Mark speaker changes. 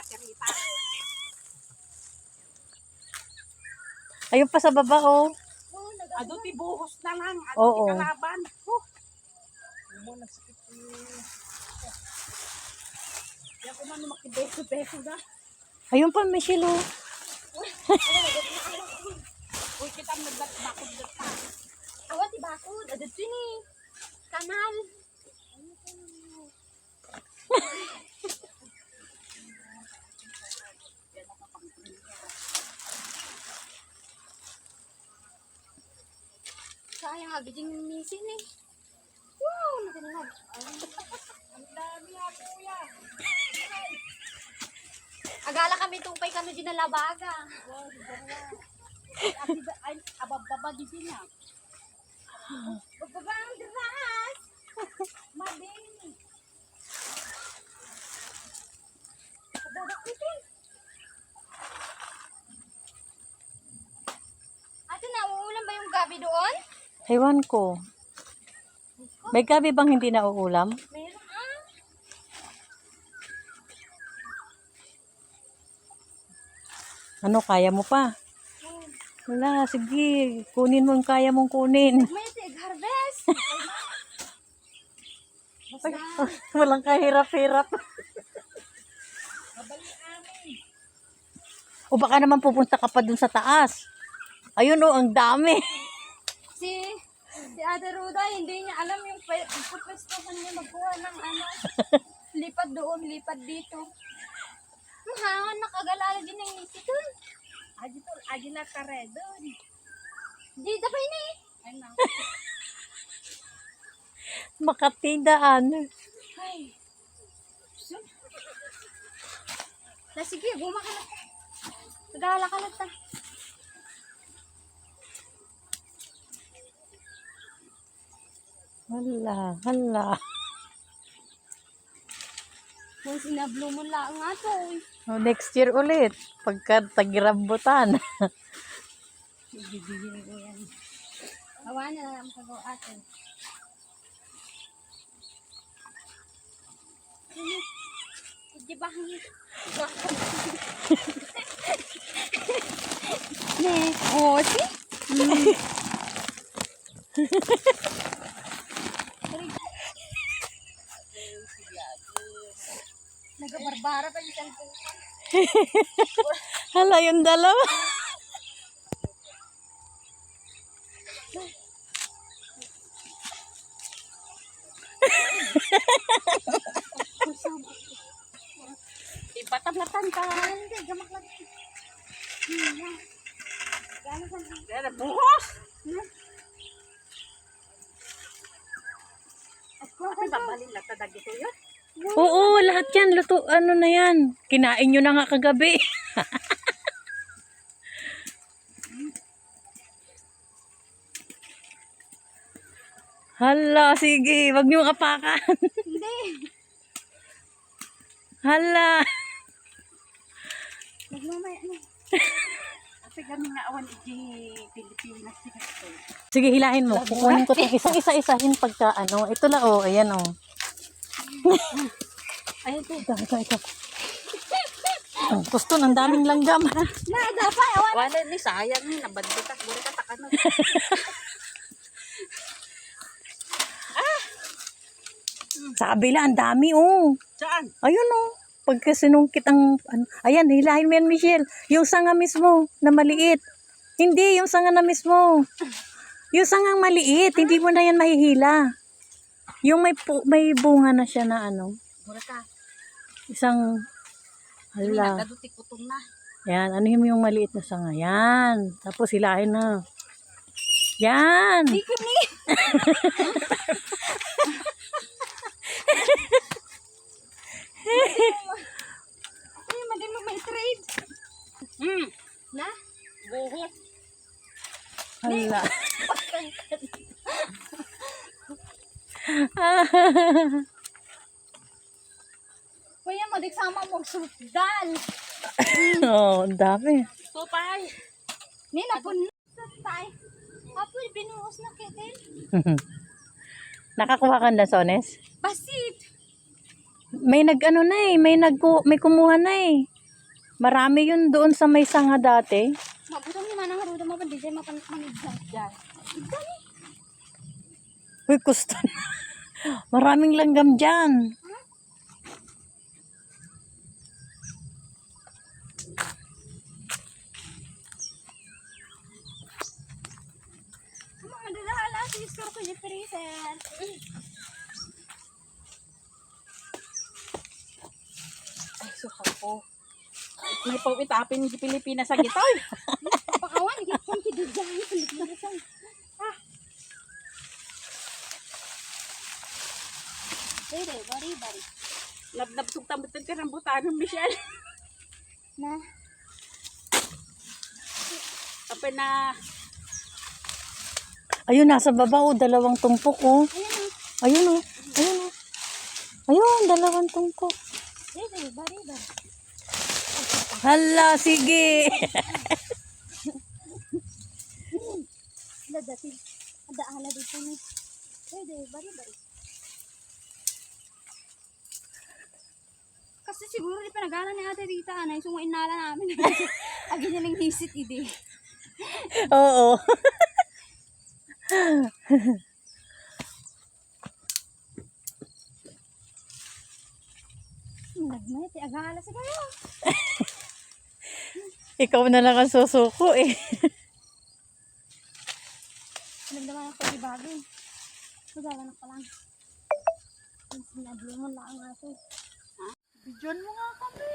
Speaker 1: baterita.
Speaker 2: Ayun pa sa baba, oh.
Speaker 1: Ado ti buhos na lang. Ado
Speaker 2: Oo.
Speaker 1: ti kalaban. Kaya ko man makibeso-beso na.
Speaker 2: Ayun pa, Michelle, oh.
Speaker 1: Uy, kita nagbat-bakod na pa.
Speaker 3: Awa, ti bakod. Adad ni kanal. Sayang nga, gijing misin eh. Wow, natinag.
Speaker 1: Ang dami ha, kuya.
Speaker 3: Agala kami tumpay kano din na labaga.
Speaker 1: Ay, abab-baba di din na.
Speaker 3: Bagbaba ang diras.
Speaker 1: Mabini.
Speaker 3: Babakitin. Ate, nauulam ba yung gabi doon?
Speaker 2: Ewan ko. May gabi bang hindi nauulam?
Speaker 3: Meron ah.
Speaker 2: Ano, kaya mo pa? Wala, sige. Kunin mo yung kaya mong kunin.
Speaker 3: May tig-harvest.
Speaker 2: Ay, walang kahirap-hirap. O baka naman pupunta ka pa dun sa taas. Ayun, oh, ang dami.
Speaker 3: Si Ate Ruda, hindi niya alam yung pupwestuhan niya magkuha ng ano. Lipat doon, lipat dito. Mahanga, nakagalala din ng ngiti doon.
Speaker 1: Adi na tare doon.
Speaker 3: Di, tapay na eh.
Speaker 1: Ano?
Speaker 2: Makatidaan.
Speaker 3: Ay. Na sige, guma ka na. Nagala ka na ta.
Speaker 2: Hala, hala.
Speaker 3: Kung sinablo mo lang nga to.
Speaker 2: Oh, next year ulit. Pagka tagirambutan.
Speaker 3: Bibigyan ko yan. Awa na lang kagaw atin. Hindi ba hangin? Ne, oh, si? Nagabarbara pa yung cellphone.
Speaker 2: Hala, yung dalawa.
Speaker 1: Ipatamlatan ka.
Speaker 3: Hindi, gamak lang. Gano'n ka lang.
Speaker 1: Kaya buhos. Ay, babalin lang tadag ito yun.
Speaker 2: Oo, lahat yan. Luto, ano na yan. Kinain nyo na nga kagabi. Hala, sige. Wag nyo kapakan.
Speaker 3: Hindi.
Speaker 2: Hala.
Speaker 3: Nagmamaya na.
Speaker 1: Kasi kami nga awan di Pilipinas.
Speaker 2: Sige, hilahin mo. Kukunin ko ito. Isa-isahin pagka ano. Ito la, oh. Ayan, oh.
Speaker 3: Ayun po.
Speaker 2: Ito. Oh, gusto ng daming langgam, ha?
Speaker 3: Nada pa, awan.
Speaker 1: Wala ni sayang ni nabadbutak. Buri ka takano.
Speaker 2: Sa kabila, ang dami, oh.
Speaker 1: Saan?
Speaker 2: Ayun, oh. Pagka sinungkit ang, ano, ayan, hilahin mo yan, Michelle. Yung sanga mismo, na maliit. Hindi, yung sanga na mismo. Yung sangang maliit, hindi mo na yan mahihila. Yung may bunga na siya na, ano,
Speaker 1: Buri ka.
Speaker 2: isang,
Speaker 1: Hindi
Speaker 2: hala.
Speaker 1: nagaduti kutong na.
Speaker 2: Yan, ano yung maliit na sanga? Yan. Tapos hilahin na. Yan.
Speaker 3: Kini. Ay, madin mo may trade. Na?
Speaker 1: Buhos.
Speaker 2: Hala.
Speaker 3: Kuya, madiksama mo sultan.
Speaker 2: Oh, ang dami.
Speaker 1: Tupay.
Speaker 3: Nina, puno sa tay. Apoy, binuhos na kitin.
Speaker 2: Nakakuha ka na, Sones?
Speaker 3: Basit.
Speaker 2: May nag-ano na eh. May kumuha na eh. Marami yun doon sa may sanga dati.
Speaker 3: Mabutong ni Manang Ruda mo pa di dyan mapanigsan dyan. Igdani.
Speaker 2: Uy, gusto na. Maraming langgam dyan.
Speaker 3: Mga dalahala si store ko yung freezer.
Speaker 1: Ay, suka ko. May pawitapin di Pilipinas sa gitoy.
Speaker 3: Pakawan, gitong kidudyan. Pilipinas. Dede, bari.
Speaker 1: Labnab sugtambutad ka ng butanong, Michelle.
Speaker 3: Na.
Speaker 1: Apa na,
Speaker 2: Ayun, nasa baba, oh, 2 tumpok, oh.
Speaker 3: Ayan o.
Speaker 2: Ayun, oh. Ayun, oh. Ayun, 2 tumpok.
Speaker 3: Dede, bari.
Speaker 2: Hala, sige.
Speaker 3: Dada, ada ala dito ni. Dede, bari. Kasi siguro di panagana ni Ate Rita, anay sunguin nala namin. Agi niya lang hisit, ide.
Speaker 2: Oo.
Speaker 3: Nagmayat, agala sa kayo.
Speaker 2: Ikaw na lang ang susuko, eh.
Speaker 3: Nagdaman ako di bago. Magalanak pa lang. Sinablo mo lang ang aso.
Speaker 1: bidyon mo nga kami.